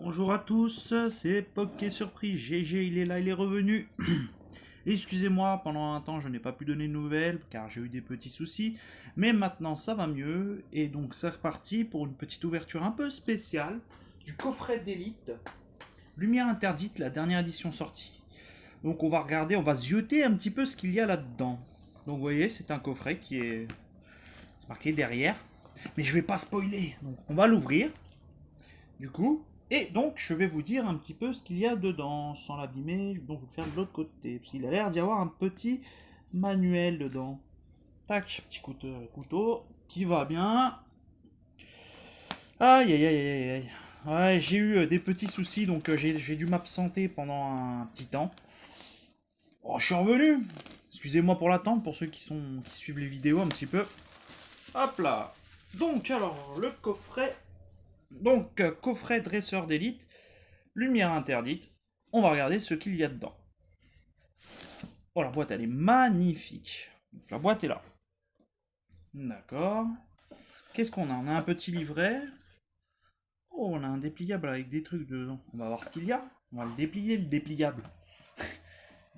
Bonjour à tous, c'est Poké Surprise, GG il est là, il est revenu. Excusez-moi, pendant un temps je n'ai pas pu donner de nouvelles car j'ai eu des petits soucis, mais maintenant ça va mieux et donc c'est reparti pour une petite ouverture un peu spéciale du coffret d'élite, Lumière Interdite, la dernière édition sortie. Donc on va regarder, on va zioter un petit peu ce qu'il y a là-dedans. Donc vous voyez, c'est un coffret qui est marqué derrière, mais je vais pas spoiler, donc on va l'ouvrir du coup. Et donc, je vais vous dire un petit peu ce qu'il y a dedans, sans l'abîmer. Donc, je vais le faire de l'autre côté, parce qu'il a l'air d'y avoir un petit manuel dedans. Tac, petit couteau qui va bien. Aïe, aïe, aïe, aïe, aïe. Ouais, j'ai eu des petits soucis, donc j'ai dû m'absenter pendant un petit temps. Oh, je suis revenu. Excusez-moi pour l'attente, pour ceux qui suivent les vidéos un petit peu. Hop là. Donc, alors, le coffret. Donc, coffret dresseur d'élite. Lumière interdite. On va regarder ce qu'il y a dedans. Oh, la boîte, elle est magnifique. Donc, la boîte est là. D'accord. Qu'est-ce qu'on a? On a un petit livret. Oh, on a un dépliable avec des trucs dedans. On va voir ce qu'il y a. On va le déplier, le dépliable.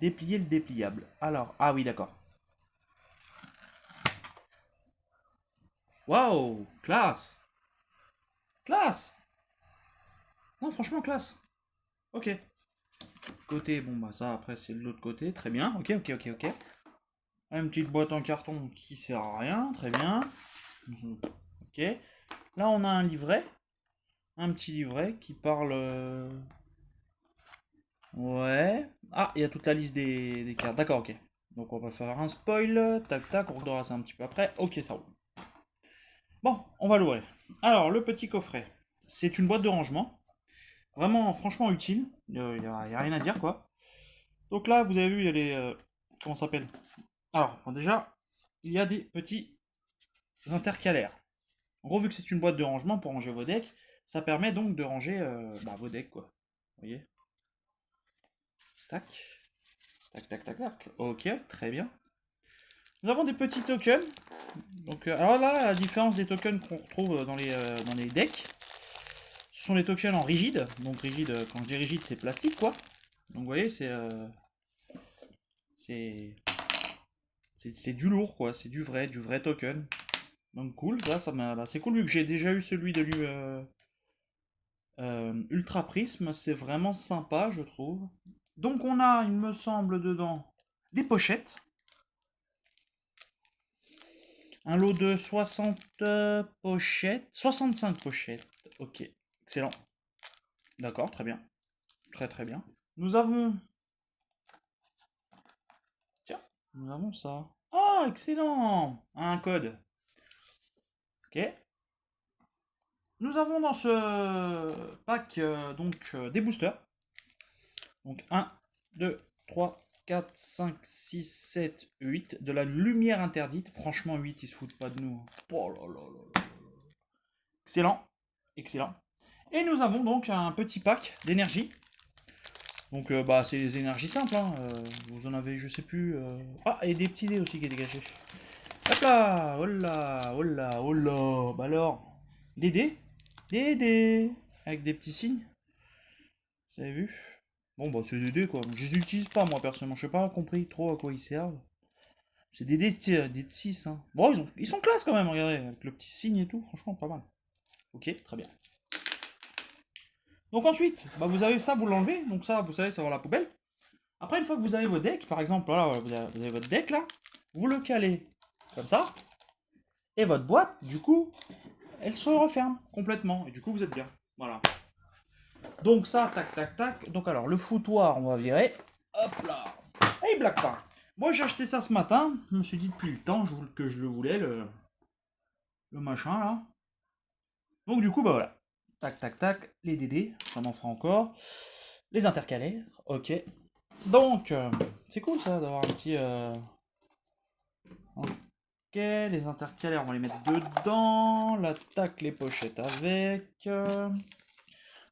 Déplier le dépliable. Alors, ah oui, d'accord. Waouh, classe. Classe. Non, franchement, classe. Ok. Côté, bon, bah ça, après, c'est de l'autre côté. Très bien. Ok, ok, ok, ok. Une petite boîte en carton qui sert à rien. Très bien. Ok. Là, on a un livret. Un petit livret qui parle. Ouais. Ah, il y a toute la liste des cartes. D'accord, ok. Donc, on va faire un spoil. Tac, tac. On regardera ça un petit peu après. Ok, ça roule. Bon, on va l'ouvrir. Alors, le petit coffret. C'est une boîte de rangement. Vraiment, franchement utile. Y a rien à dire, quoi. Donc là, vous avez vu, il y a les. Comment ça s'appelle? Alors, bon, déjà, il y a des petits intercalaires. En gros, vu que c'est une boîte de rangement pour ranger vos decks, ça permet donc de ranger vos decks, quoi. Vous voyez? Tac. Tac, tac, tac, tac. Ok, très bien. Nous avons des petits tokens. Donc, alors là, à la différence des tokens qu'on retrouve dans les decks, ce sont les tokens en rigide. Donc rigide, quand je dis rigide, c'est plastique, quoi. Donc vous voyez, c'est c'est du lourd, quoi. C'est du vrai token. Donc cool, bah, c'est cool vu que j'ai déjà eu celui de Ultra Prism, c'est vraiment sympa, je trouve. Donc on a, il me semble, dedans des pochettes. Un lot de 60 pochettes. 65 pochettes. Ok, excellent. D'accord, très bien. Très très bien. Nous avons... Tiens, nous avons ça. Ah, excellent. Un code. Ok. Nous avons dans ce pack des boosters. Donc 1, 2, 3, 4, 5, 6, 7, 8. De la lumière interdite. Franchement, 8, ils se foutent pas de nous. Oh là là là là. Excellent. Excellent. Et nous avons donc un petit pack d'énergie. Donc bah c'est les énergies simples. Hein. Vous en avez, je sais plus. Ah, et des petits dés aussi qui est dégagé. Hop là. Oh là. Oh là. Oh là. Bah alors. Des dés. Des dés. Avec des petits signes. Vous avez vu? Bon bah c'est des dés quoi. Je les utilise pas moi personnellement. Je sais pas compris trop à quoi ils servent. C'est des dés, des de 6. Hein. Bon ils sont classe quand même, regardez. Avec le petit signe et tout. Franchement pas mal. Ok, très bien. Donc ensuite, bah, vous avez ça, vous l'enlevez. Donc ça, vous savez, ça va à la poubelle. Après, une fois que vous avez votre deck, par exemple, voilà, vous avez votre deck là, vous le calez comme ça. Et votre boîte, du coup, elle se referme complètement. Et du coup, vous êtes bien. Voilà. Donc ça, tac, tac, tac. Donc alors, le foutoir, on va virer. Hop là. Et il blague pas. Moi, j'ai acheté ça ce matin. Je me suis dit depuis le temps que je le voulais, le machin là. Donc du coup, bah voilà. Tac, tac, tac. Les DD, ça m'en fera encore. Les intercalaires, ok. Donc, c'est cool ça d'avoir un petit... Ok, les intercalaires, on va les mettre dedans. L'attaque, les pochettes avec.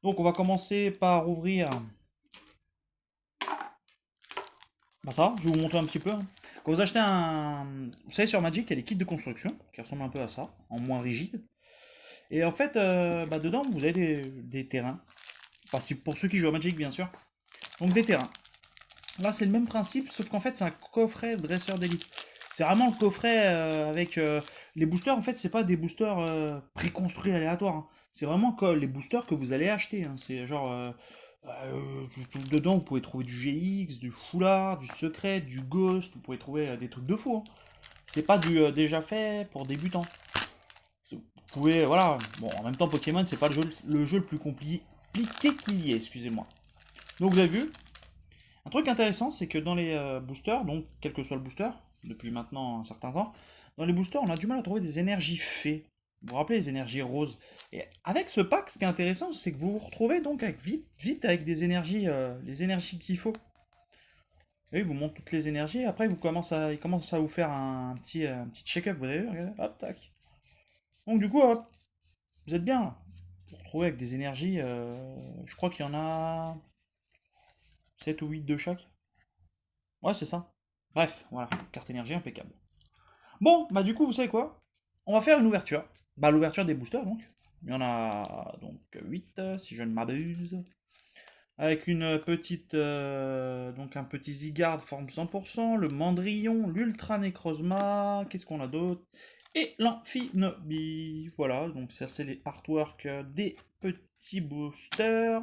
Donc, on va commencer par ouvrir... Bah ça, je vais vous montrer un petit peu. Hein. Quand vous achetez un... Vous savez, sur Magic, il y a des kits de construction qui ressemblent un peu à ça, en moins rigide. Et en fait, bah dedans, vous avez des terrains. Enfin, c'est pour ceux qui jouent à Magic, bien sûr. Donc des terrains. Là, c'est le même principe, sauf qu'en fait, c'est un coffret dresseur d'élite. C'est vraiment le coffret avec les boosters. En fait, c'est pas des boosters préconstruits aléatoires, hein. C'est vraiment les boosters que vous allez acheter, hein. C'est genre dedans, vous pouvez trouver du GX, du Foulard, du Secret, du Ghost. Vous pouvez trouver des trucs de fou, hein. C'est pas du déjà fait pour débutants. Vous pouvez, voilà. Bon, en même temps, Pokémon, c'est pas le jeu le plus compliqué qu'il y ait, excusez-moi. Donc, vous avez vu, un truc intéressant, c'est que dans les boosters, donc quel que soit le booster, depuis maintenant un certain temps, dans les boosters, on a du mal à trouver des énergies fées. Vous vous rappelez les énergies roses? Et avec ce pack, ce qui est intéressant, c'est que vous vous retrouvez donc avec vite avec des énergies, les énergies qu'il faut. Et il vous montre toutes les énergies, et après il commence à vous faire un petit check-up, vous avez vu, regardez, hop, tac. Donc du coup, hop, vous êtes bien là. Vous vous retrouvez avec des énergies, je crois qu'il y en a 7 ou 8 de chaque. Ouais, c'est ça. Bref, voilà, carte énergie impeccable. Bon, bah du coup, vous savez quoi? On va faire une ouverture. Bah l'ouverture des boosters donc. Il y en a donc 8 si je ne m'abuse. Avec une petite donc un petit Zygarde forme 100%, le Mandrillon, l'Ultra Necrozma, qu'est-ce qu'on a d'autre? Et l'Amphinobi. Voilà, donc ça c'est les artworks des petits boosters.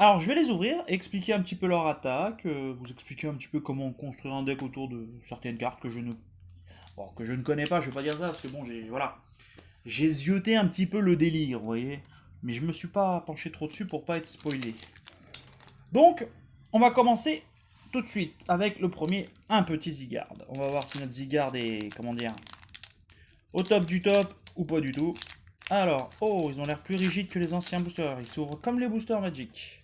Alors, je vais les ouvrir et expliquer un petit peu leur attaque, vous expliquer un petit peu comment construire un deck autour de certaines cartes que je ne connais pas, je vais pas dire ça, parce que bon, j'ai zioté un petit peu le délire, vous voyez, mais je me suis pas penché trop dessus pour pas être spoilé. Donc, on va commencer tout de suite avec le premier, un petit Zygarde. On va voir si notre Zygarde est, comment dire, au top du top ou pas du tout. Alors, oh, ils ont l'air plus rigides que les anciens boosters, ils s'ouvrent comme les boosters Magic.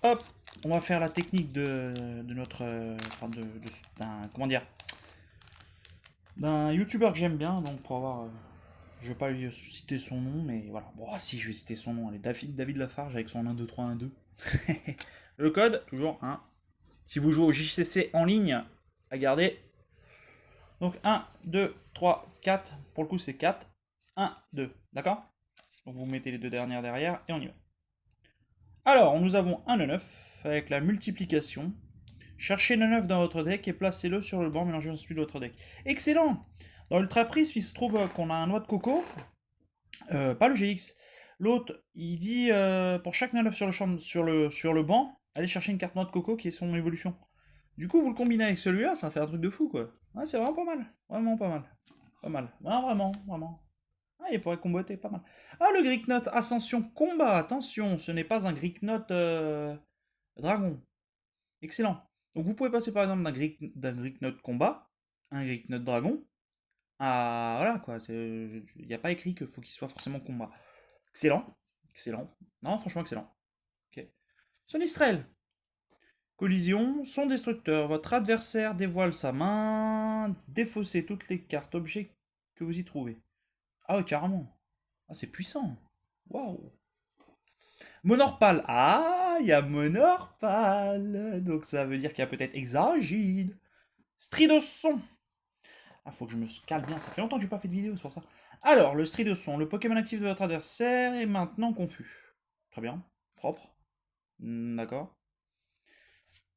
Hop, on va faire la technique de notre, enfin d'un, comment dire, d'un youtubeur que j'aime bien, donc pour avoir, je vais pas lui citer son nom, mais voilà, bon, si je vais citer son nom, allez, David Lafarge avec son 1, 2, 3, 1, 2. Le code, toujours 1. Si vous jouez au JCC en ligne, à garder. Donc 1, 2, 3, 4, pour le coup c'est 4, 1, 2, d'accord? Donc vous mettez les deux dernières derrière et on y va. Alors, nous avons un 9 avec la multiplication. Cherchez le 9 dans votre deck et placez-le sur le banc, mélangez ensuite votre deck. Excellent! Dans l'Ultra Prisme, il se trouve qu'on a un noix de coco, pas le GX. L'autre, il dit pour chaque 9 sur le banc, allez chercher une carte noix de coco qui est son évolution. Du coup, vous le combinez avec celui-là, ça fait un truc de fou quoi. Ouais, c'est vraiment pas mal. Vraiment pas mal. Pas mal. Ouais, vraiment, vraiment. Ah, il pourrait comboter pas mal. Ah, le Greek Note Ascension Combat, attention, ce n'est pas un Greek Note Dragon. Excellent. Donc vous pouvez passer par exemple d'un Greek Note Combat, un Greek Note Dragon, à voilà quoi. Il n'y a pas écrit qu'il faut qu'il soit forcément combat. Excellent. Excellent. Non, franchement excellent. Ok. Sonistrel. Collision, son destructeur. Votre adversaire dévoile sa main. Défaussez toutes les cartes objets que vous y trouvez. Ah ouais, carrément. Ah, c'est puissant. Waouh. Monorpal. Ah, il y a Monorpal. Donc ça veut dire qu'il y a peut-être Exagide. Stridosson. Ah, faut que je me cale bien. Ça fait longtemps que j'ai pas fait de vidéo, c'est pour ça. Alors, le Stridosson, le Pokémon actif de votre adversaire est maintenant confus. Très bien. Propre. D'accord.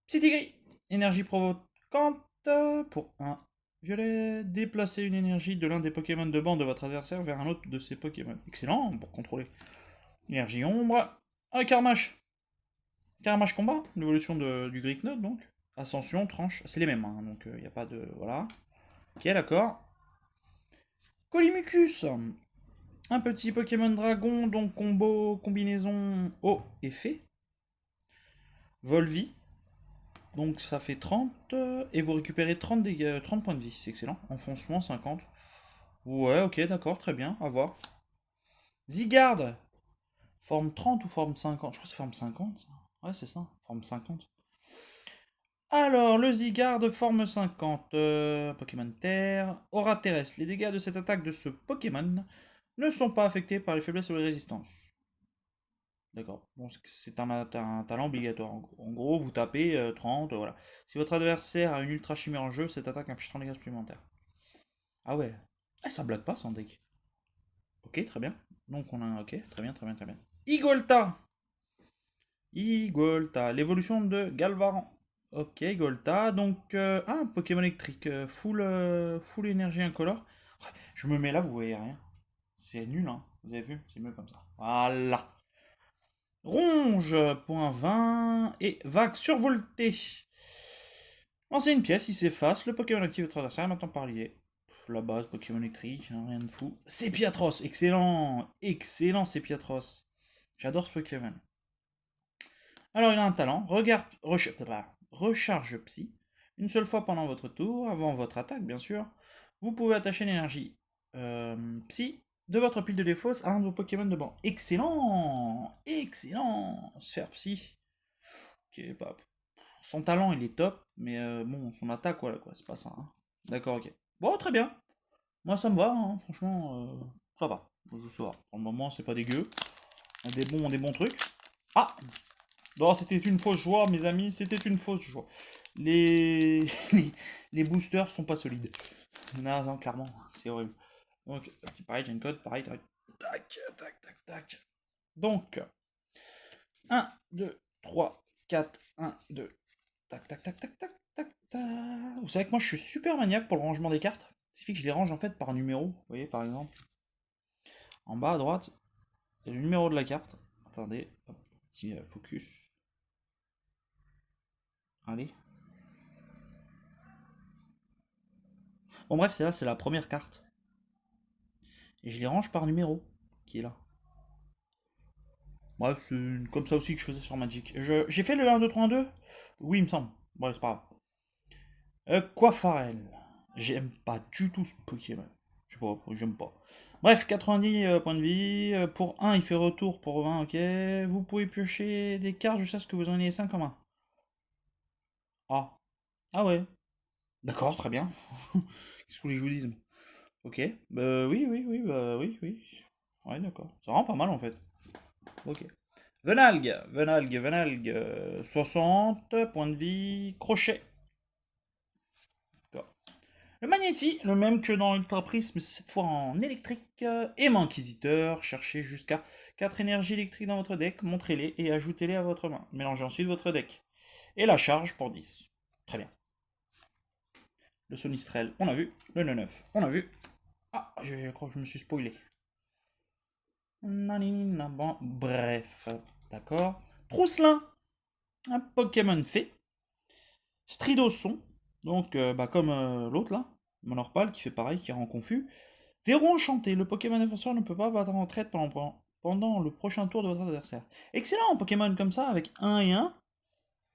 Psytigris. Énergie provocante pour un violet. Déplacez une énergie de l'un des Pokémon de bande de votre adversaire vers un autre de ses Pokémon. Excellent pour contrôler. Énergie ombre. Un Carmash. Carmash combat. L'évolution du Greek Note donc. Ascension, tranche. C'est les mêmes, hein, donc il n'y a pas de. Voilà. Ok, d'accord. Colimucus. Un petit Pokémon dragon, donc combinaison eau et fée. Volvi. Donc ça fait 30, et vous récupérez 30 points de vie, c'est excellent. Enfoncement 50. Ouais, ok, d'accord, très bien, à voir. Zygarde. Forme 30 ou forme 50? Je crois que c'est forme 50, ça. Ouais, c'est ça, forme 50. Alors, le Zygarde forme 50, Pokémon Terre, aura terrestre. Les dégâts de cette attaque de ce Pokémon ne sont pas affectés par les faiblesses ou les résistances. D'accord. Bon, c'est un talent obligatoire. En gros, vous tapez 30, voilà. Si votre adversaire a une ultra chimère en jeu, cette attaque inflige 30 dégâts supplémentaires. Ah ouais. Ah, ça blague pas sans deck. Ok, très bien. Donc on a. Ok, très bien, très bien, très bien. Igolta. Igolta, l'évolution de Galvaran. Ok, Igolta, donc un Pokémon électrique, full énergie incolore. Ouais, je me mets là, vous voyez rien. C'est nul, hein. Vous avez vu? C'est mieux comme ça. Voilà. Ronge, point 20 et vague survoltée. Lancez une pièce, il s'efface. Le Pokémon active votre adversaire est maintenant paralysé. La base, Pokémon électrique, hein, rien de fou. Sépiatros, excellent. Excellent, Sépiatros. J'adore ce Pokémon. Alors, il a un talent. Recharge psy. Une seule fois pendant votre tour, avant votre attaque, bien sûr. Vous pouvez attacher l'énergie psy de votre pile de défausse à un de vos Pokémon de banc. Excellent. Excellent. Sphère psy. Ok, pas. Son talent, il est top, mais bon, son attaque, voilà, quoi, c'est pas ça. Hein. D'accord, ok. Bon, très bien. Moi, ça me va, hein, franchement, ça va. Ça va. Pour le moment, c'est pas dégueu. On a des bons trucs. Ah! Non, c'était une fausse joie, mes amis, c'était une fausse joie. Les... les boosters sont pas solides. Non, non, clairement, c'est horrible. Donc, pareil, j'ai une code, pareil, tac, tac, tac, tac. Donc, 1, 2, 3, 4, 1, 2, tac, tac, tac, tac, tac, tac, tac. Vous savez que moi, je suis super maniaque pour le rangement des cartes. Il suffit que je les range en fait par numéro. Vous voyez, par exemple. En bas à droite, il y a le numéro de la carte. Attendez, hop, petit focus. Allez. Bon, bref, c'est là, c'est la première carte. Et je les range par numéro qui est là. Bref, c'est comme ça aussi que je faisais sur Magic. J'ai fait le 1, 2, 3, 1, 2. Oui, il me semble. Bon, c'est pas grave. Quafarel. J'aime pas du tout ce Pokémon. Je sais pas, j'aime pas. Bref, 90 points de vie. Pour 1, il fait retour pour 20, ok. Vous pouvez piocher des cartes jusqu'à ce que vous en ayez 5 en main. Ah. Ah ouais. D'accord, très bien. Qu'est-ce que vous voulez que je vous dise? Ok. Bah oui, oui, oui, bah oui, oui. Ouais, d'accord. Ça rend pas mal en fait. Ok. Venalgue, 60 points de vie, crochet. D'accord. Le Magnéti, le même que dans Ultra Prisme, cette fois en électrique, aimant Inquisiteur, cherchez jusqu'à 4 énergies électriques dans votre deck, montrez-les et ajoutez-les à votre main. Mélangez ensuite votre deck. Et la charge pour 10. Très bien. Le Sonistrel, on a vu. Le 9, on a vu. Ah, je crois que je me suis spoilé. Bon, bref, d'accord. Trousselin, un Pokémon fée. Stridosson, donc comme l'autre là, Monorpal qui fait pareil, qui rend confus. Verrou enchanté, le Pokémon défenseur ne peut pas battre en traite pendant le prochain tour de votre adversaire. Excellent Pokémon comme ça, avec 1 et 1,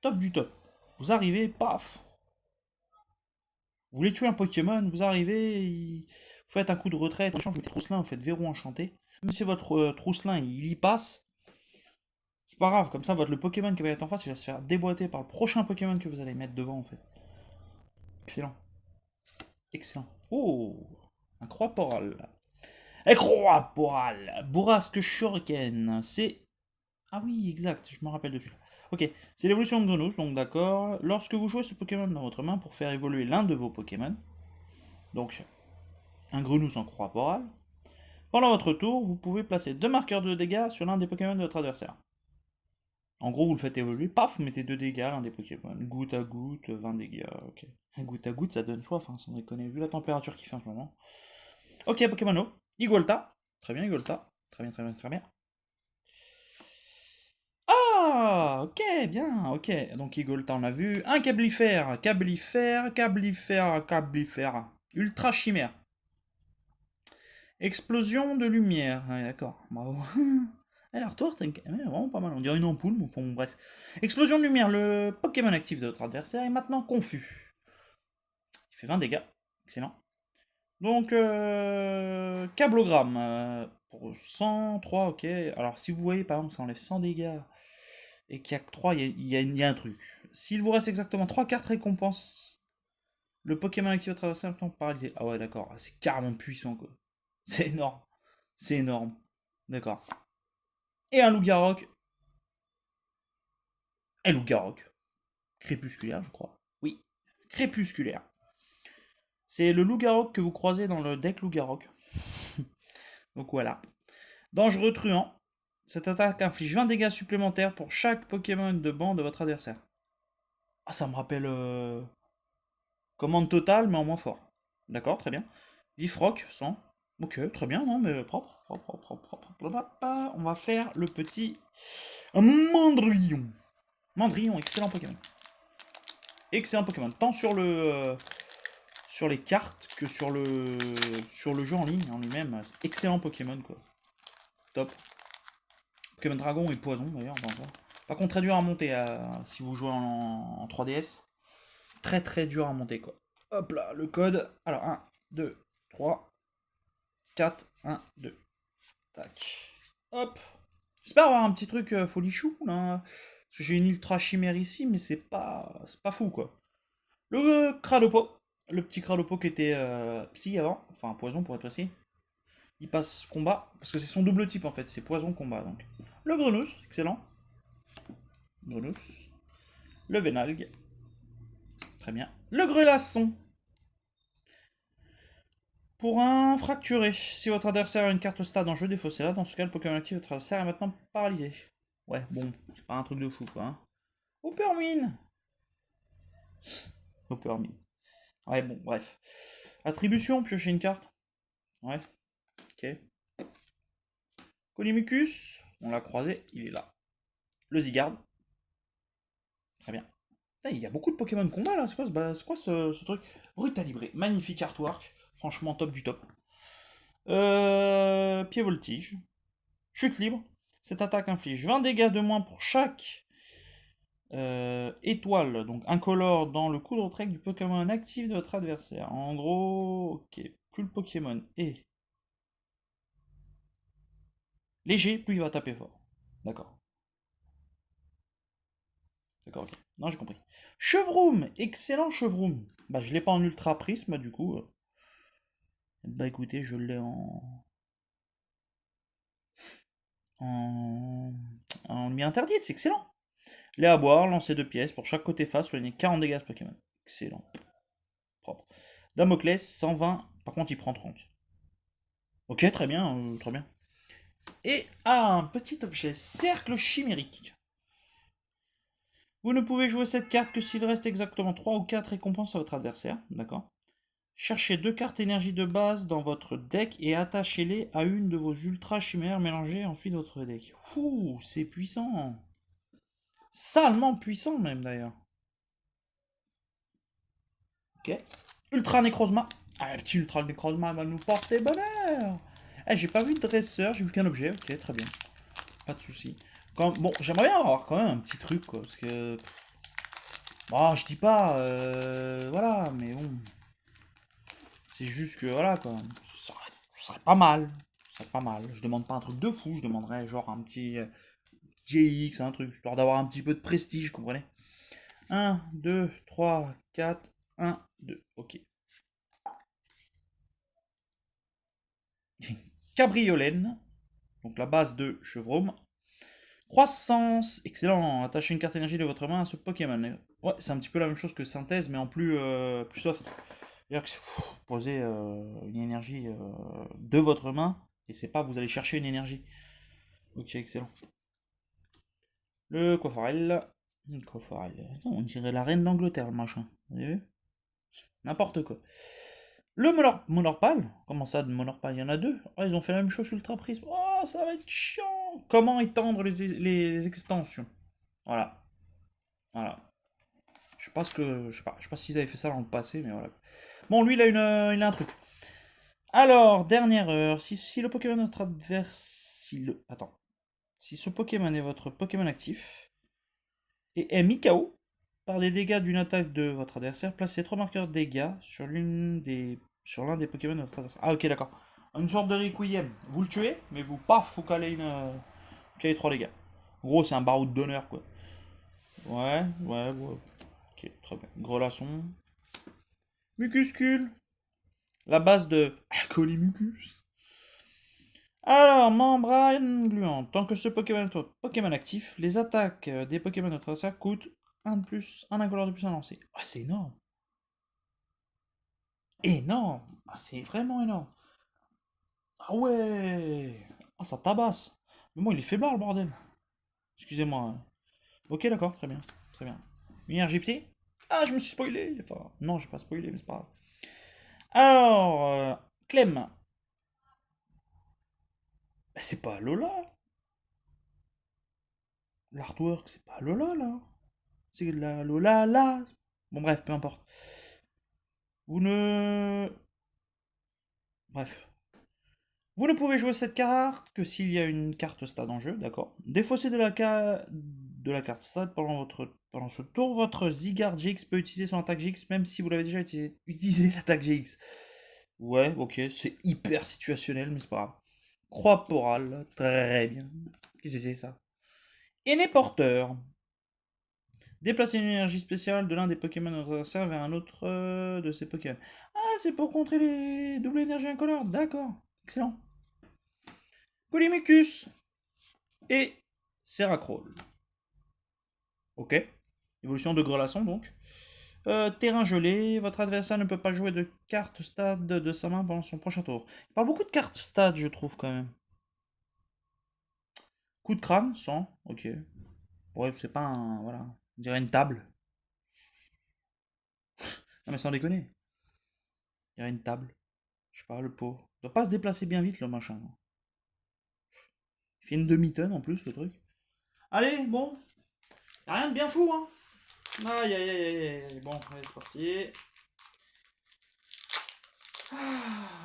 top du top. Vous arrivez, paf. Vous voulez tuer un Pokémon, vous arrivez, vous faites un coup de retraite, vous mettez Trousselin, vous faites Verrou enchanté. Même si votre Trousselin il y passe, c'est pas grave, comme ça le Pokémon qui va être en face, il va se faire déboîter par le prochain Pokémon que vous allez mettre devant en fait. Excellent. Excellent. Oh, un Croix-Poral. Un Croix-Poral. Bourrasque Shuriken. C'est... Ah oui, exact, je me rappelle de celui-là. Ok, c'est l'évolution de Grenouille, donc d'accord. Lorsque vous jouez ce Pokémon dans votre main pour faire évoluer l'un de vos Pokémon, donc un Grenouille en Croix-Poral, pendant votre tour, vous pouvez placer 2 marqueurs de dégâts sur l'un des Pokémon de votre adversaire. En gros, vous le faites évoluer, paf, vous mettez 2 dégâts à l'un des Pokémon. Goutte à goutte, 20 dégâts, ok. Goutte à goutte, ça donne soif, hein, sans déconner, vu la température qu'il fait en ce moment. Ok, Pokémono. Igolta. Très bien, Igolta. Très bien, très bien, très bien. Ah, ok, bien, ok. Donc Igolta, on a vu. Un Cablifère. Cablifère. Ultra chimère. Explosion de lumière. Ah, d'accord, bravo. Elle a retour, vraiment pas mal. On dirait une ampoule, mais bon, bref. Explosion de lumière. Le Pokémon actif de votre adversaire est maintenant confus. Il fait 20 dégâts. Excellent. Donc, câblogramme. Pour 103, ok. Alors, si vous voyez, par exemple, ça enlève 100 dégâts et qu'il y a que 3, il y a un truc. S'il vous reste exactement 3 cartes récompenses, le Pokémon actif va traverser un temps paralysé. Ah ouais, d'accord. C'est carrément puissant, quoi. C'est énorme. C'est énorme. D'accord. Et un Loup-Garok. Un Loup-Garok. Crépusculaire, je crois. Oui. Crépusculaire. C'est le Loup-Garok que vous croisez dans le deck Loup-Garok. Donc voilà. Dangereux truand. Cette attaque inflige 20 dégâts supplémentaires pour chaque Pokémon de banc de votre adversaire. Ah, ça me rappelle commande totale, mais en moins fort. D'accord, très bien. Vifroc, 100. Ok, très bien, non, mais propre, propre, propre, propre, propre. On va faire le petit Mandrillon. Mandrillon, excellent Pokémon. Excellent Pokémon, tant sur les cartes que sur le jeu en ligne en lui-même. Excellent Pokémon, quoi. Top. Pokémon Dragon et Poison, d'ailleurs, on va voir. Par contre, très dur à monter si vous jouez en 3DS. Très très dur à monter, quoi. Hop là, le code. Alors, 1, 2, 3, 4, 1, 2. Tac. Hop. J'espère avoir un petit truc folichou, là. Parce que j'ai une ultra chimère ici, mais c'est pas fou, quoi. Le Cralopo. Le petit Cralopo qui était psy avant. Enfin, poison pour être précis. Il passe combat. Parce que c'est son double type, en fait. C'est poison combat, donc. Le Grenousse, excellent. Grenousse. Le Vénalgue. Très bien. Le Grelasson. Pour un fracturé, si votre adversaire a une carte stade en jeu, défaussez-la. Dans ce cas, le Pokémon actif de votre adversaire est maintenant paralysé. Ouais, bon, c'est pas un truc de fou, quoi. Hein. Hoppermine. Hoppermine. Ouais, bon, bref. Attribution, piocher une carte. Ouais, ok. Colimucus, on l'a croisé, il est là. Le Zygarde. Très bien. Il y a beaucoup de Pokémon de combat là, c'est quoi ce truc? Brutalibré, magnifique artwork, franchement top du top. Pied voltige. Chute libre. Cette attaque inflige 20 dégâts de moins pour chaque étoile, donc incolore dans le coup de retraite du Pokémon actif de votre adversaire. En gros, ok, plus le Pokémon est léger, plus il va taper fort. D'accord. D'accord, ok. Non, j'ai compris. Chevroom, excellent Chevroom. Bah, je l'ai pas en ultra prisme, du coup. Bah, écoutez, je l'ai en en lumière interdite, c'est excellent. Lait à boire, lancer 2 pièces pour chaque côté face, soigner 40 dégâts à ce Pokémon. Excellent. Propre. Damoclès, 120. Par contre, il prend 30. Ok, très bien, très bien. Et un petit objet, cercle chimérique. Vous ne pouvez jouer cette carte que s'il reste exactement 3 ou 4 récompenses à votre adversaire. D'accord. Cherchez 2 cartes énergie de base dans votre deck et attachez-les à une de vos ultra chimères. Mélangez ensuite votre deck. Ouh, c'est puissant. Salement puissant même d'ailleurs. Ok. Ultra Necrozma. Ah, le petit Ultra Necrozma va nous porter bonheur. Eh, j'ai pas vu de dresseur, j'ai vu qu'un objet. Ok, très bien. Pas de soucis. Bon, j'aimerais bien avoir quand même un petit truc, quoi. Parce que. Bon, je dis pas. Voilà, mais bon. C'est juste que, voilà, quoi. Ce serait pas mal. Ce serait pas mal. Je demande pas un truc de fou, je demanderais genre un petit GX, un truc, histoire d'avoir un petit peu de prestige, comprenez? 1, 2, 3, 4, 1, 2. Ok. Cabriolène. Donc la base de Chevrome. Croissance, excellent. Attachez une carte énergie de votre main à ce Pokémon. Ouais, c'est un petit peu la même chose que synthèse, mais en plus soft. C'est-à-dire que posez une énergie de votre main, et c'est pas vous allez chercher une énergie. Ok, excellent. Le Coforel. On dirait la reine d'Angleterre, le machin. Vous avez vu? N'importe quoi. Le Monorpal. Comment ça, de Monorpal? Il y en a deux. Oh, ils ont fait la même chose sur Ultra Prisme. Oh, ça va être chiant. Comment étendre les extensions? Voilà. Voilà. Je sais pas s'ils avaient fait ça dans le passé, mais voilà. Bon, lui, il a un truc. Alors, dernière heure. Si le Pokémon est notre adversaire. Attends. Si ce Pokémon est votre Pokémon actif et est mis KO par des dégâts d'une attaque de votre adversaire, placez 3 marqueurs de dégâts sur l'un des Pokémon de votre adversaire. Ah, ok, d'accord. Une sorte de Requiem. Vous le tuez, mais vous, paf, vous calez 3 dégâts. En gros, c'est un baroud d'honneur, quoi. Ouais, ouais, ouais. Ok, très bien. Grelasson. Mucuscule. La base de Colimucus. Alors, membrane gluante. Tant que ce Pokémon est Pokémon actif, les attaques des Pokémon de notre adversaire coûtent 1 de plus, un incolore de plus à lancer. Ah, c'est énorme. Énorme. Ah, c'est vraiment énorme. Ah ouais. Ah, ça tabasse. Mais moi, il est faiblard, le bordel. Excusez-moi. Ok, d'accord, très bien. Très bien. Lumière gypsy? Ah, je me suis spoilé. Enfin, non, j'ai pas spoilé, mais c'est pas grave. Alors, Clem. Bah, c'est pas Lola. L'artwork, c'est pas Lola, là. C'est de la Lola, là. Bon, bref, peu importe. Vous ne... Bref. Vous ne pouvez jouer cette carte que s'il y a une carte stade en jeu, d'accord. Défausser de la carte stade pendant ce tour, votre Zygarde GX peut utiliser son attaque GX même si vous l'avez déjà utilisé l'attaque GX. Ouais, ok, c'est hyper situationnel, mais c'est pas grave. Croix porale, très bien. Qu'est-ce que c'est ça? Aîné porteur. Déplacer une énergie spéciale de l'un des Pokémon de votre adversaire vers un autre de ses Pokémon. Ah, c'est pour contrer les doubles énergies incolores, d'accord. Excellent. Polymucus et Seracrol. Ok. Évolution de Grelasson donc. Terrain gelé, votre adversaire ne peut pas jouer de carte stade de sa main pendant son prochain tour. Il parle beaucoup de cartes stade, je trouve quand même. Coup de crâne, 100, ok. Ouais, c'est pas un. Voilà. On dirait une table. Non mais sans déconner. On dirait une table. Je sais pas, le pot. Il doit pas se déplacer bien vite le machin. Il fait une demi-tonne en plus le truc. Allez, bon. Y'a rien de bien fou, hein. Aïe aïe aïe aïe aïe. Bon, allez, c'est parti.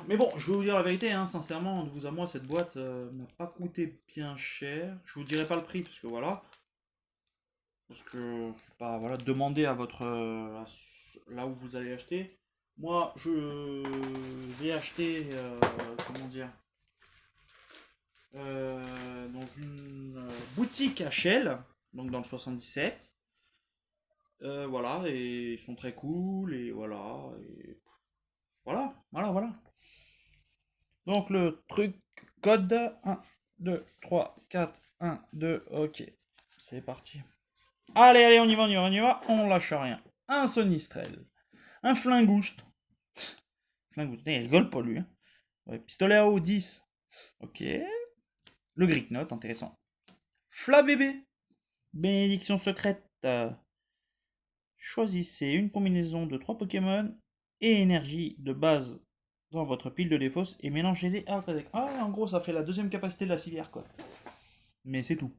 Mais bon, je vais vous dire la vérité, hein, sincèrement, de vous à moi, cette boîte m'a pas coûté bien cher. Je vous dirai pas le prix, parce que voilà. Parce que c'est pas. Voilà, demandez à votre. Là où vous allez acheter. Moi, je vais acheter. Comment dire dans une boutique HL, donc dans le 77. Voilà, et ils sont très cool, et voilà. Et voilà, voilà, voilà. Donc le truc code 1, 2, 3, 4, 1, 2, ok. C'est parti. Allez, allez, on y va, on y va, on y va. On lâche rien. Un Sonistrel. Un Flingouste. Flingouste, il rigole pas lui. Hein. Ouais, pistolet à eau 10. Ok. Le Gricknote, intéressant. Flabébé. Bénédiction secrète. Choisissez une combinaison de 3 Pokémon et énergie de base dans votre pile de défausse et mélangez-les à votre deck. Ah, en gros, ça fait la deuxième capacité de la civière, quoi. Mais c'est tout.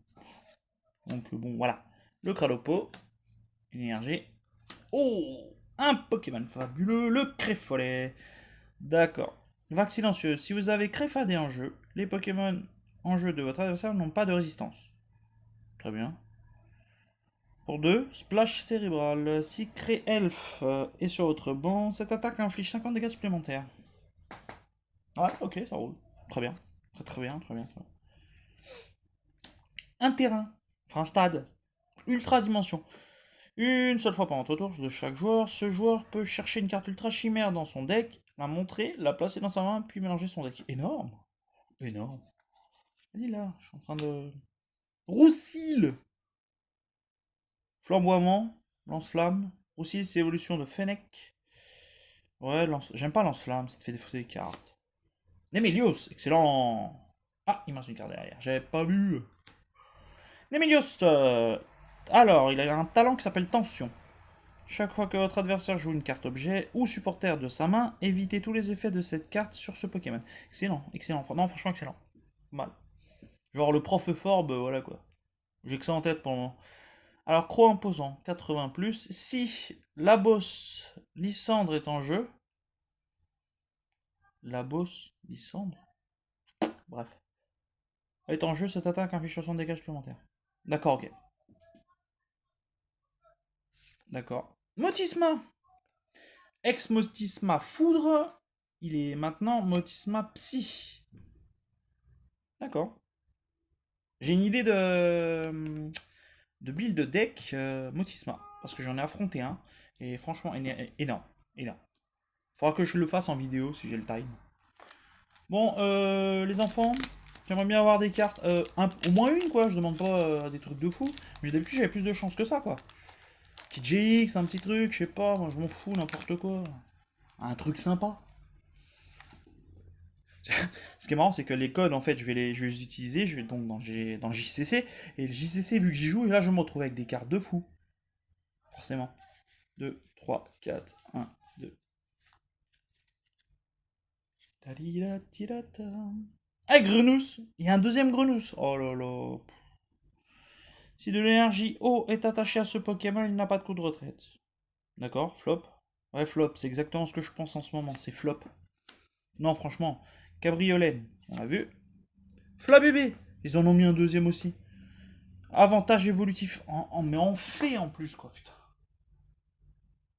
Donc, bon, voilà. Le Cralopo, énergie. Oh, un Pokémon fabuleux, le Créfolet. D'accord. Vague silencieux. Si vous avez Créfadé en jeu, les Pokémon en jeu de votre adversaire n'ont pas de résistance. Très bien. Pour 2, Splash cérébral. Si Cré Elf est sur votre banc, cette attaque inflige 50 dégâts supplémentaires. Ouais, ok, ça roule. Très bien. Très très bien, très bien. Très bien. Un terrain. Enfin, un stade. Ultra dimension. Une seule fois pendant votre tour de chaque joueur, ce joueur peut chercher une carte ultra chimère dans son deck, la montrer, la placer dans sa main, puis mélanger son deck. Énorme. Énorme. Vas-y là, je suis en train de... Roussil. Flamboiement. Lance-flamme. Roussil, c'est évolution de Fennec. Ouais, j'aime pas lance-flamme, ça te fait défausser des cartes. Nemelios, excellent. Ah, il me reste une carte derrière, j'avais pas vu. Nemelios, alors, il a un talent qui s'appelle Tension. Chaque fois que votre adversaire joue une carte objet ou supporter de sa main, évitez tous les effets de cette carte sur ce Pokémon. Excellent, excellent. Non, franchement, excellent. Mal. Genre le prof Forbe, voilà quoi. J'ai que ça en tête pour le moment. Alors, Croc imposant, 80 +. Si la bosse Lysandre est en jeu. La bosse Lysandre. Bref. Est en jeu, cette attaque inflige 60 dégâts supplémentaires. D'accord, ok. D'accord. Motisma. Ex-Motisma Foudre. Il est maintenant Motisma Psy. D'accord. J'ai une idée de build deck Motisma. Parce que j'en ai affronté un. Et franchement, énorme. Énorme. Faudra que je le fasse en vidéo si j'ai le time. Bon, les enfants, j'aimerais bien avoir des cartes. Au moins une, quoi. Je demande pas des trucs de fou. Mais d'habitude, j'avais plus de chance que ça, quoi. Petit GX, un petit truc, je sais pas. Moi, je m'en fous, n'importe quoi. Un truc sympa. Ce qui est marrant, c'est que les codes, en fait, je vais les utiliser, je vais donc dans JCC, et le JCC, vu que j'y joue, et là, je vais me retrouver avec des cartes de fou. Forcément. 2, 3, 4, 1, 2. Ah, Grenousse! Il y a un deuxième Grenousse! Oh là là! Si de l'énergie eau est attachée à ce Pokémon, il n'a pas de coup de retraite. D'accord, flop. Ouais, flop, c'est exactement ce que je pense en ce moment, c'est flop. Non, franchement, Cabriolet, on l'a vu. Flabébé, ils en ont mis un deuxième aussi. Avantage évolutif, mais en fait en plus, quoi, putain.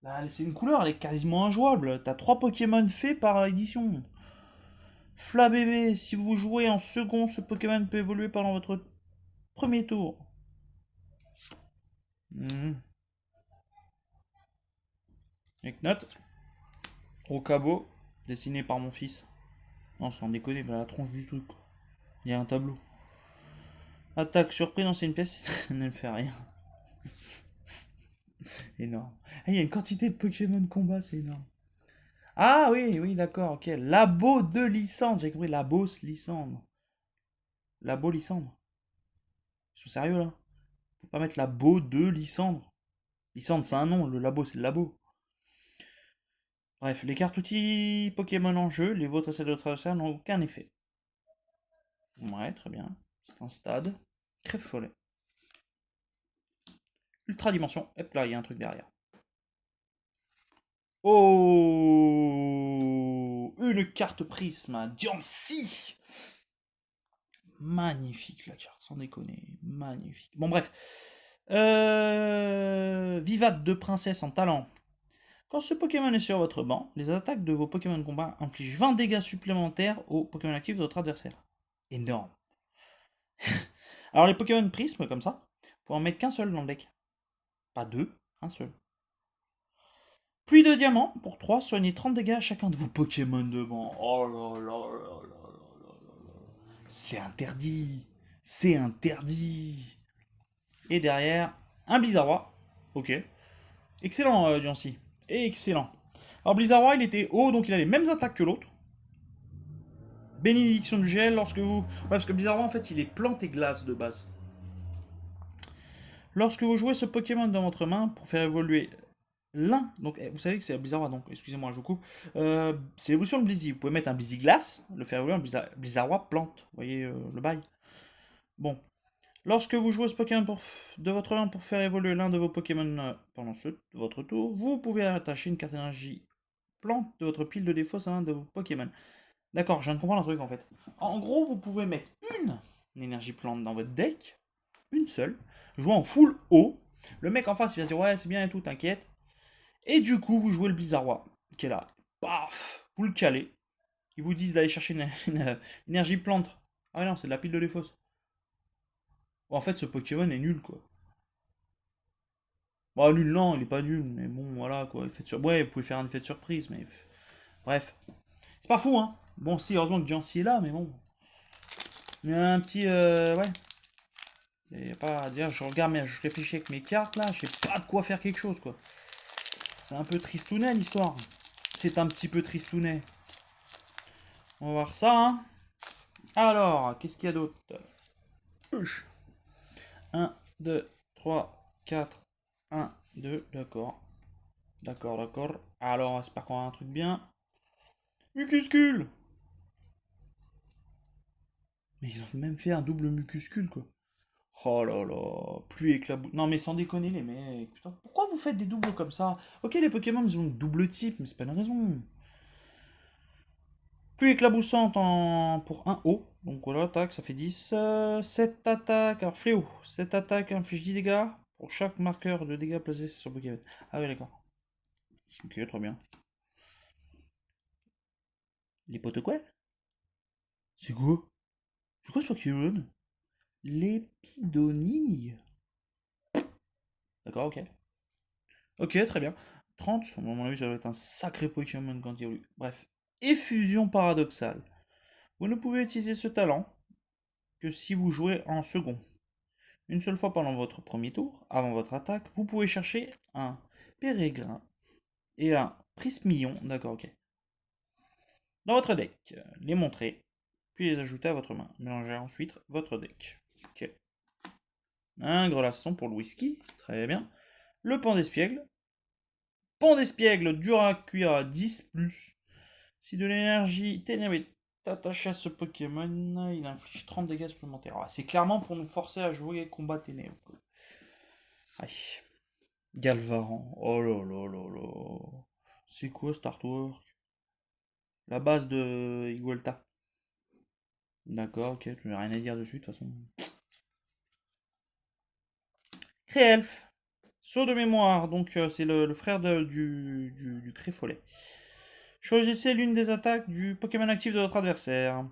Là, c'est une couleur, elle est quasiment injouable. T'as 3 Pokémon faits par édition. Flabébé, si vous jouez en second, ce Pokémon peut évoluer pendant votre premier tour. Mmh. Avec note, au cabot, dessiné par mon fils. Non, sans déconner, mais la tronche du truc, quoi. Il y a un tableau. Attaque surprise dans une pièce, ne fait rien. Énorme. Ah, il y a une quantité de Pokémon combat, c'est énorme. Ah oui, oui, d'accord, ok. Labo de Lysandre, j'ai compris, Labos Lysandre. Labo Lysandre. Ils sont sérieux là? Faut pas mettre Labo de Lysandre. Lysandre, c'est un nom, le labo, c'est le labo. Bref, les cartes outils Pokémon en jeu, les vôtres et celles de votre adversaire n'ont aucun effet. Ouais, très bien. C'est un stade. Crève follet. Ultra dimension. Hop là, il y a un truc derrière. Oh, une carte prisme. Diancie. Magnifique la carte, sans déconner. Magnifique. Bon, bref. Vivade de princesse en talent. Quand ce Pokémon est sur votre banc, les attaques de vos Pokémon de combat infligent 20 dégâts supplémentaires aux Pokémon actifs de votre adversaire. Énorme. Alors les Pokémon prisme comme ça, faut en mettre qu'un seul dans le deck. Pas deux, un seul. Pluie de diamants, pour 3, soignez 30 dégâts à chacun de vos Pokémon de banc. Oh là là là là là là là. C'est interdit. C'est interdit. Et derrière, un Blizzard. Ok. Excellent, Diancie. Excellent. Alors Blizzard, il était haut, donc il a les mêmes attaques que l'autre. Bénédiction du gel lorsque vous... Ouais, parce que Blizzard, en fait, il est plante et glace de base. Lorsque vous jouez ce Pokémon dans votre main pour faire évoluer l'un, donc vous savez que c'est Blizzard, donc excusez-moi, je vous coupe. C'est l'évolution de Blizzy. Vous pouvez mettre un Blizzy glace, le faire évoluer en Blizzard plante. Vous voyez le bail. Bon. Lorsque vous jouez ce Pokémon de votre main pour faire évoluer l'un de vos Pokémon pendant votre tour, vous pouvez attacher une carte énergie plante de votre pile de défauts à l'un de vos Pokémon. D'accord, je viens de comprendre un truc en fait. En gros, vous pouvez mettre une énergie plante dans votre deck, une seule, jouer en full haut. Le mec en face, il va dire ouais, c'est bien et tout, t'inquiète. Et du coup, vous jouez le Blizzard qui est là. Paf, vous le calez. Ils vous disent d'aller chercher une énergie plante. Ah ouais, non, c'est de la pile de défauts. Bon, en fait, ce Pokémon est nul quoi. Bon, nul, non, il est pas nul, mais bon, voilà quoi. Ouais, vous pouvez faire un effet de surprise, mais. Bref. C'est pas fou, hein. Bon, si, heureusement que Jancy est là, mais bon. Il y a un petit. Ouais. Il y a pas à dire, je regarde, mais je réfléchis avec mes cartes là, je sais pas de quoi faire quelque chose quoi. C'est un peu tristounet l'histoire. C'est un petit peu tristounet. On va voir ça, hein. Alors, qu'est-ce qu'il y a d'autre? 1, 2, 3, 4. 1, 2, d'accord. D'accord, d'accord. Alors, j'espère qu'on a un truc bien. Mucuscule. Mais ils ont même fait un double mucuscule, quoi. Oh là là, pluie éclaboussante. Non mais sans déconner les mecs, putain, pourquoi vous faites des doubles comme ça? Ok les Pokémon ils ont double type, mais c'est pas une raison. Pluie éclaboussante pour un haut, donc voilà, tac, ça fait 10. 7 attaques, alors fléau, 7 attaques inflige 10 dégâts pour chaque marqueur de dégâts placé sur Pokémon. Ah oui d'accord. Ok, très bien. Les potes quoi? C'est quoi? C'est quoi ce Pokémon? L'épidonille. D'accord, ok. Ok, très bien. 30, à mon avis, ça doit être un sacré Pokémon quand il évolue. Bref. Effusion paradoxale. Vous ne pouvez utiliser ce talent que si vous jouez en second. Une seule fois pendant votre premier tour, avant votre attaque, vous pouvez chercher un Pérégrin et un Prismillon. D'accord, ok. dans votre deck. Les montrer, puis les ajouter à votre main. Mélangez ensuite votre deck. Ok. Un grelasson pour le whisky, très bien. Le pan d'espiègle. Pan d'espiègle dur à cuire à 10+. Si de l'énergie ténèbre est attachée à ce Pokémon, il inflige 30 dégâts supplémentaires. Ah, c'est clairement pour nous forcer à jouer combat ténèbres. Aïe. Galvaran. Oh là là là là. C'est quoi cet artwork? La base de Igualta. D'accord, ok, tu n'as rien à dire dessus de toute façon. Créelf. Saut de mémoire, donc c'est le frère du Créfolet. Choisissez l'une des attaques du Pokémon actif de votre adversaire.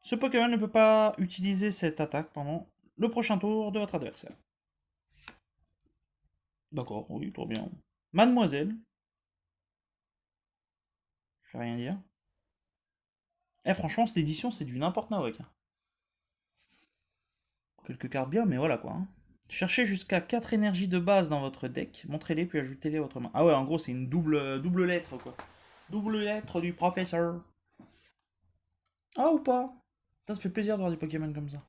Ce Pokémon ne peut pas utiliser cette attaque pendant le prochain tour de votre adversaire. D'accord, oui, trop bien. Mademoiselle. Je vais rien dire. Eh, franchement, cette édition, c'est du n'importe quoi. Quelques cartes bien, mais voilà quoi. Cherchez jusqu'à 4 énergies de base dans votre deck, montrez-les puis ajoutez-les à votre main. Ah ouais, en gros, c'est une double lettre quoi. Double lettre du professeur. Ah ou pas. Ça fait plaisir de voir des Pokémon comme ça.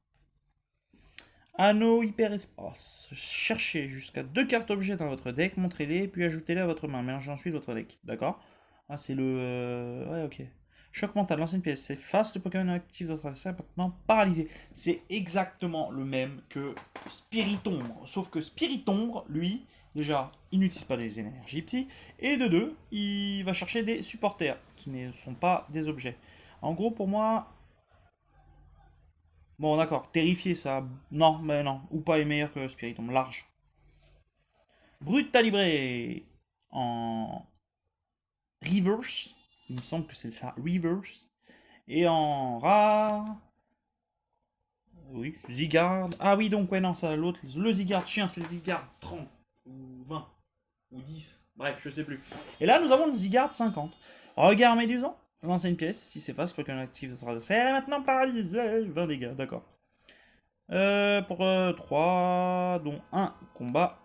Anneau hyperespace. Cherchez jusqu'à 2 cartes objets dans votre deck, montrez-les puis ajoutez-les à votre main. Mélangez ensuite votre deck. D'accord. Ah, c'est le. Ouais, ok. Choc mental, l'ancienne pièce, c'est face, le Pokémon actif de votre adversaire maintenant paralysé. C'est exactement le même que Spiritombre. Sauf que Spiritombre, lui, déjà, il n'utilise pas des énergies psy. Et de deux, il va chercher des supporters qui ne sont pas des objets. En gros, pour moi. Bon, d'accord, terrifié ça. Non, mais non. Ou pas est meilleur que Spiritombre, large. Brutalibré en reverse. Il me semble que c'est ça, reverse. Et en rare. Oui, Zygarde. Ah oui, donc, ouais, non, ça, l'autre. Le Zygarde chien, c'est le Zygarde 30. Ou 20. Ou 10. Bref, je sais plus. Et là, nous avons le Zygarde 50. Regard médusant. Lancez une pièce. Si c'est pas ce Pokémon actif de 3. C'est maintenant paralysé. 20 dégâts, d'accord. Pour 3, dont 1 combat.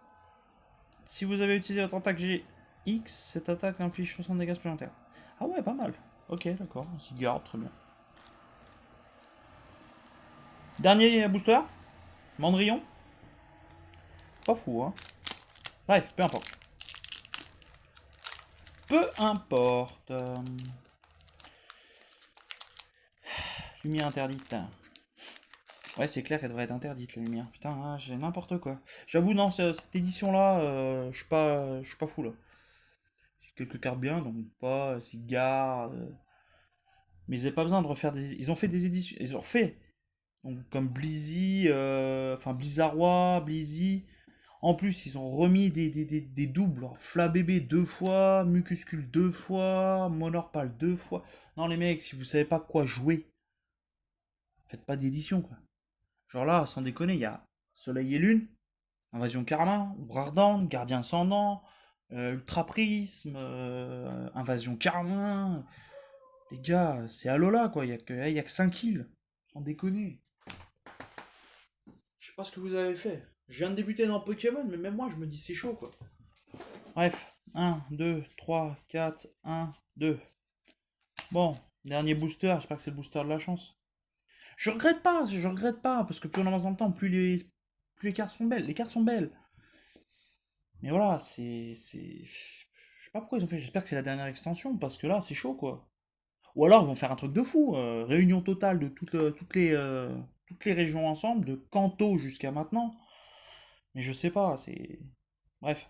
Si vous avez utilisé votre attaque GX, cette attaque inflige 60 dégâts supplémentaires. Ah ouais, pas mal. Ok, d'accord. Zygarde, très bien. Dernier booster. Mandrillon. Pas fou, hein. Bref, peu importe. Peu importe. Lumière interdite. Ouais, c'est clair qu'elle devrait être interdite, la lumière. Putain, hein, j'ai n'importe quoi. J'avoue, non, cette édition-là, je suis pas fou, là. J'ai quelques cartes bien, donc pas, Cigare. Mais ils n'avaient pas besoin de refaire des. Ils ont fait des éditions. Ils ont refait. Donc, comme Blizzy, enfin Blizzarrois, Blizzy. En plus, ils ont remis des doubles. Flabébé 2 fois, Mucuscule 2 fois, Monorpal 2 fois. Non, les mecs, si vous savez pas quoi jouer, faites pas d'édition, quoi. Genre là, sans déconner, il y a Soleil et Lune, Invasion Karma, Ourardan, Gardien sans dents, Ultra Prisme, Invasion Karma. Les gars, c'est Alola, quoi. Il y a que 5 kills. Sans déconner. Je sais pas ce que vous avez fait. Je viens de débuter dans Pokémon, mais même moi, je me dis c'est chaud, quoi. Bref, 1, 2, 3, 4, 1, 2. Bon, dernier booster, j'espère que c'est le booster de la chance. Je regrette pas, parce que plus on avance dans le temps, plus les cartes sont belles. Les cartes sont belles. Mais voilà, je sais pas pourquoi ils ont fait, j'espère que c'est la dernière extension, parce que là, c'est chaud, quoi. Ou alors, ils vont faire un truc de fou, réunion totale de toutes les régions ensemble, de Kanto jusqu'à maintenant. Mais je sais pas, c'est... Bref.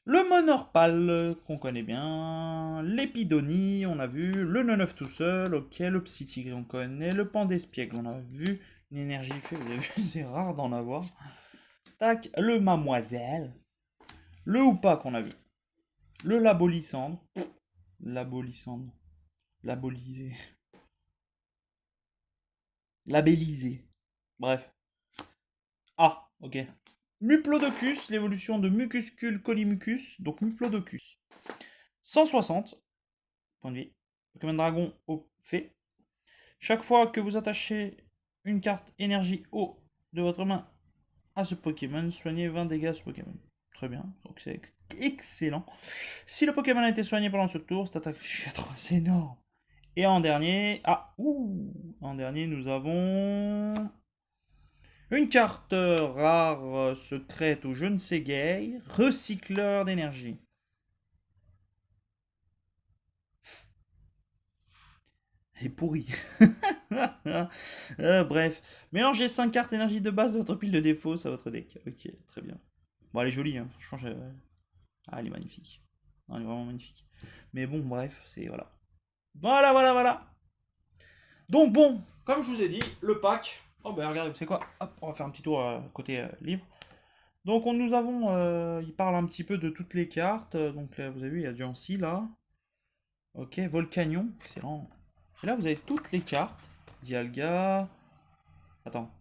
Le Monorpal, qu'on connaît bien, l'Épidonie, on a vu, le 9 tout seul, ok, le Psytigre, on connaît, le Pandespiègle, on a vu, une énergie fait, vous avez vu, c'est rare d'en avoir. Tac, le Mademoiselle, le Hoopa qu'on a vu, le Labolissandre, Labolissandre, Labolisé, Labellisé, bref. Ah, ok. Muplodocus, l'évolution de Mucuscule Colimucus, donc Muplodocus. 160 points de vie. Pokémon Dragon au fait. Chaque fois que vous attachez une carte énergie eau de votre main à ce Pokémon, soignez 20 dégâts à ce Pokémon. Très bien, donc c'est excellent. Si le Pokémon a été soigné pendant ce tour, cette attaque c'est énorme. Et en dernier, en dernier, nous avons une carte rare, secrète ou je ne sais gay, recycleur d'énergie. Et pourri. Bref, mélangez 5 cartes énergie de base de votre pile de défauts à votre deck. Ok, très bien. Bon, elle est jolie, hein. Franchement, elle est magnifique. Non, elle est vraiment magnifique. Mais bon, bref, c'est voilà. Voilà. Donc bon, comme je vous ai dit, le pack. Oh bah regardez, vous savez quoi? Hop, on va faire un petit tour côté livre. Donc nous avons, il parle un petit peu de toutes les cartes. Donc là, vous avez vu, il y a Jancy là. Ok, Volcanion, excellent. Et là, vous avez toutes les cartes. Dialga. Attends,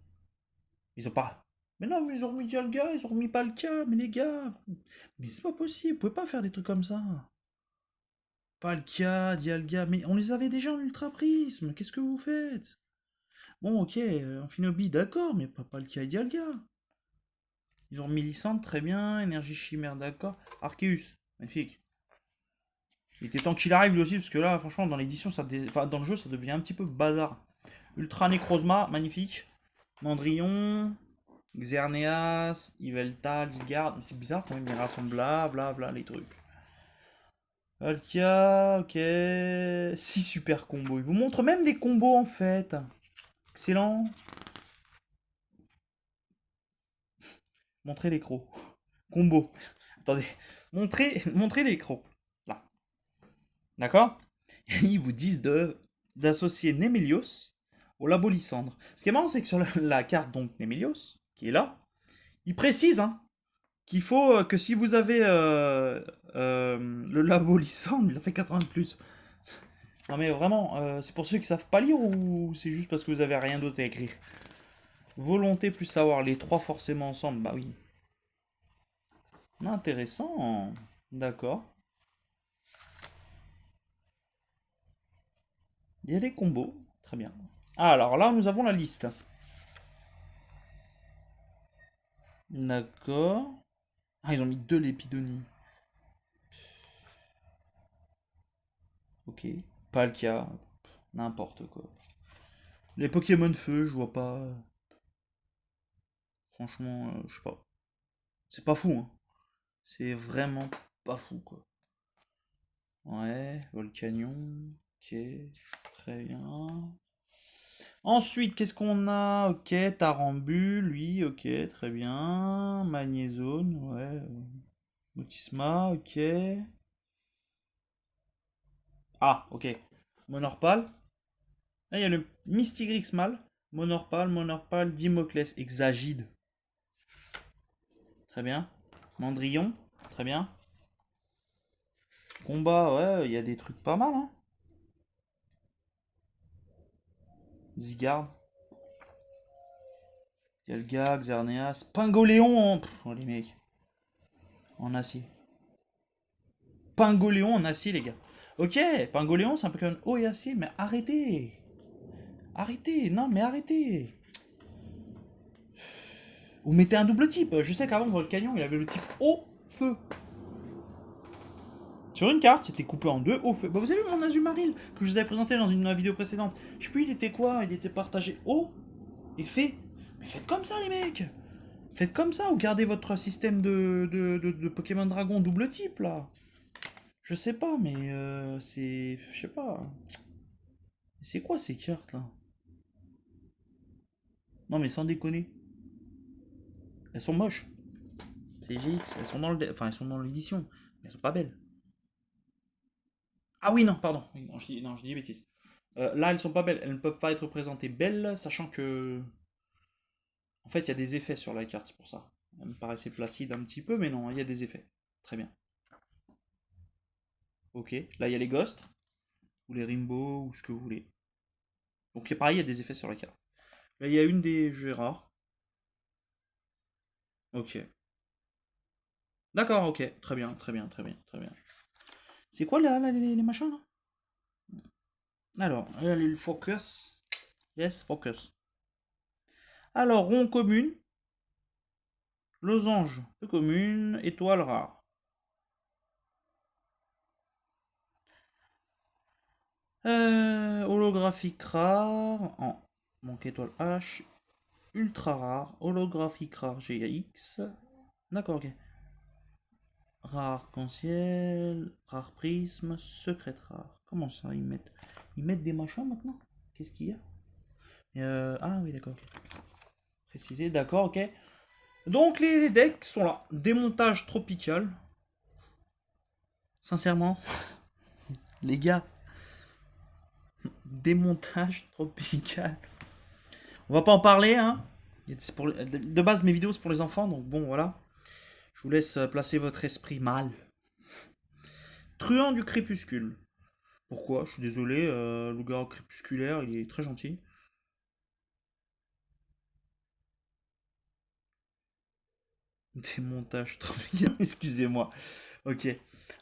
ils ont pas. Mais non, mais ils ont remis Dialga, ils ont remis Palkia, mais les gars. Mais c'est pas possible, vous pouvez pas faire des trucs comme ça. Palkia, Dialga, mais on les avait déjà en Ultra Prisme, qu'est-ce que vous faites? Bon, ok, Amphinobi, d'accord, mais pas Palkia et Dialga. Ils ont remis Lysandre, très bien, Énergie Chimère, d'accord. Arceus, magnifique. Il était temps qu'il arrive lui aussi, parce que là, franchement, dans l'édition, enfin, dans le jeu, ça devient un petit peu bazar. Ultra Necrozma, magnifique. Mandrillon, Xerneas, Yveltal, Zygarde. Mais c'est bizarre quand même, ils rassemblent bla les trucs. Alkia, ok. 6 super combos. Il vous montre même des combos en fait. Excellent. Montrez l'écran. Combo. Attendez. Montrez l'écran. Là. D'accord. Ils vous disent d'associer Nemelios au Labo Lysandre. Ce qui est marrant, c'est que sur la carte, donc Nemelios, qui est là, il précise qu'il faut que si vous avez le Labo Lysandre, il en fait 80 de plus. Non mais vraiment, c'est pour ceux qui savent pas lire ou c'est juste parce que vous avez rien d'autre à écrire? Volonté plus savoir, les trois forcément ensemble, bah oui. Intéressant. D'accord. Il y a des combos. Très bien. Alors là, nous avons la liste. D'accord. Ah, ils ont mis deux Lépidonie. Ok. Palkia. N'importe quoi. Les Pokémon feu, je vois pas. Franchement, je sais pas. C'est pas fou, hein. C'est vraiment pas fou, quoi. Ouais, Volcanion. Ok. Très bien. Ensuite, qu'est-ce qu'on a? Ok, Tarambule, lui, ok, très bien. Magnézone, ouais. Motisma, ok. Ah, ok. Monorpal. Ah, il y a le Mystigrix mâle. Monorpal, Dimoclès, Exagide. Très bien. Mandrillon, très bien. Combat, ouais, il y a des trucs pas mal, hein. Zygarde. Dialga, Xerneas. Pingoléon, oh, les mecs. En acier. Pingoléon en acier, les gars. Ok, Pingoléon, c'est un Pokémon haut et acier, mais arrêtez. Arrêtez, non, mais arrêtez. Vous mettez un double type. Je sais qu'avant, Volcanion, il avait le type eau, feu. Sur une carte, c'était coupé en deux, eau, feu. Bah, vous avez vu mon Azumaril que je vous avais présenté dans une vidéo précédente. Je sais plus, il était quoi? Il était partagé eau et fée. Mais faites comme ça, les mecs. Faites comme ça, ou gardez votre système de Pokémon Dragon double type, là. Je sais pas, mais c'est... Je sais pas. C'est quoi ces cartes, là? Non, mais sans déconner. Elles sont moches. C'est GX, elles sont dans le... Enfin, elles sont dans l'édition. Mais elles sont pas belles. Ah oui, non, pardon. Oui, non, je dis des bêtises. Là, elles sont pas belles. Elles ne peuvent pas être présentées belles, sachant que... En fait, il y a des effets sur la carte, c'est pour ça. Elle me paraissait placide un petit peu, mais non, il y a des effets. Très bien. Ok, là, il y a les ghosts, ou les Rimbo, ou ce que vous voulez. Donc, pareil, il y a des effets sur la carte. Là, il y a une des jeux rares. Ok. D'accord, ok. Très bien, très bien, très bien, très bien. C'est quoi là, les machins là? Alors, le focus. Yes, focus. Alors, rond commune, losange peu commune, étoile rare. Holographique rare en manque étoile H. Ultra rare. Holographique rare GX. D'accord, ok. Rare arc-en-ciel. Rare prisme. Secrète rare. Comment ça ils mettent des machins maintenant? Qu'est-ce qu'il y a? Ah oui, d'accord, ok. Précisé, d'accord, ok. Donc les decks sont là. Démontage tropical. Sincèrement, les gars, démontage tropical. On va pas en parler, hein. De base, mes vidéos, c'est pour les enfants, donc bon, voilà. Je vous laisse placer votre esprit mal. Truand du crépuscule. Pourquoi? Je suis désolé, le gars crépusculaire, il est très gentil. Démontage tropical, excusez-moi. Ok.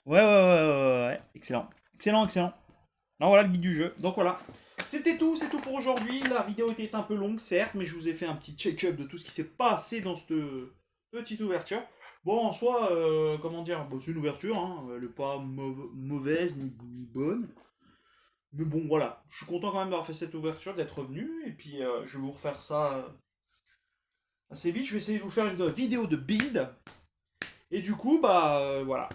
Ouais. Excellent. Excellent. Alors voilà le guide du jeu. Donc voilà. C'est tout pour aujourd'hui. La vidéo était un peu longue, certes, mais je vous ai fait un petit check-up de tout ce qui s'est passé dans cette petite ouverture. Bon, en soi, comment dire, bon, c'est une ouverture, hein, elle n'est pas mauvaise ni bonne. Mais bon, voilà, je suis content quand même d'avoir fait cette ouverture, d'être revenu, et puis je vais vous refaire ça assez vite. Je vais essayer de vous faire une vidéo de build, et du coup, bah voilà.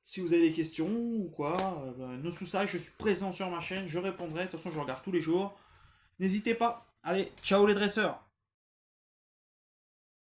Si vous avez des questions ou quoi, no suicide, je suis présent sur ma chaîne, je répondrai. De toute façon, je regarde tous les jours. N'hésitez pas. Allez, ciao les dresseurs.